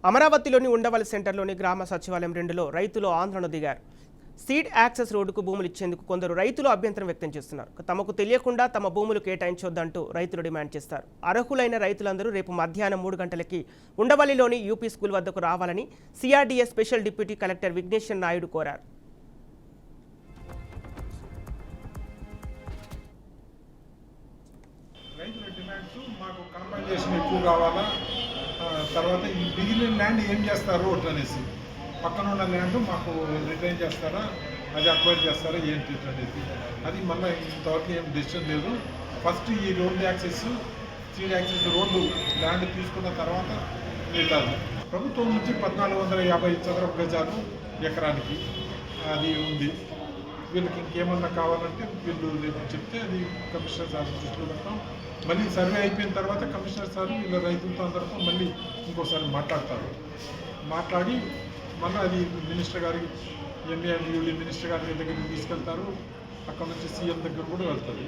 అమరావతిలోని ఉండవల్లి సెంటర్లోని గ్రామ సచివాలయం 2లో రైతులు ఆందోళన దిగారు. సీడ్ యాక్సెస్ రోడ్డుకు భూములు ఇచ్చేందుకు కొందరు రైతులు అభ్యంతరం వ్యక్తం చేస్తున్నారు. తమకు తెలియకుండా తమ భూములు కేటాయించొద్దంటూ రైతులు డిమాండ్ చేస్తారు. అర్హులైన రైతులందరూ రేపు మధ్యాహ్నం 3 గంటలకి ఉండవల్లిలోని యూపీ స్కూల్ వద్దకు రావాలని CRDS special deputy collector Vighneshwar Naidu కోరారు. రైతుల డిమాండ్స్ మాకు కాంపన్సేషన్ ఎక్కువ కావాలా, తర్వాత ఈ మిగిలిన ల్యాండ్ ఏం చేస్తారు అనేసి, పక్కన ఉన్న ల్యాండ్ మాకు రిటైన్ చేస్తారా, అది అక్వైర్ చేస్తారా ఏంటి అనేది, అది మళ్ళీ ఇంతవరకు ఏం డెసిషన్ లేదు. ఫస్ట్ ఈ road access, seed access road land తీసుకున్న తర్వాత మిగతాది. ప్రభుత్వం నుంచి 1450 చదరపు గజాలు ఎకరానికి అది ఉంది. వీళ్ళకి ఇంకేమన్నా కావాలంటే వీళ్ళు రేపు చెప్తే అది కమిషనర్ సార్ దృష్టిలో పెడతాం. మళ్ళీ సర్వే అయిపోయిన తర్వాత కమిషనర్ సార్ వీళ్ళ రైతులతో అందరితో మళ్ళీ ఇంకోసారి మాట్లాడతారు. మాట్లాడి మళ్ళీ అది మినిస్టర్ గారికి, ఎంఏ అండ్ యూడీ మినిస్టర్ గారి దగ్గరికి తీసుకెళ్తారు. అక్కడ నుంచి సీఎం దగ్గర కూడా వెళ్తుంది.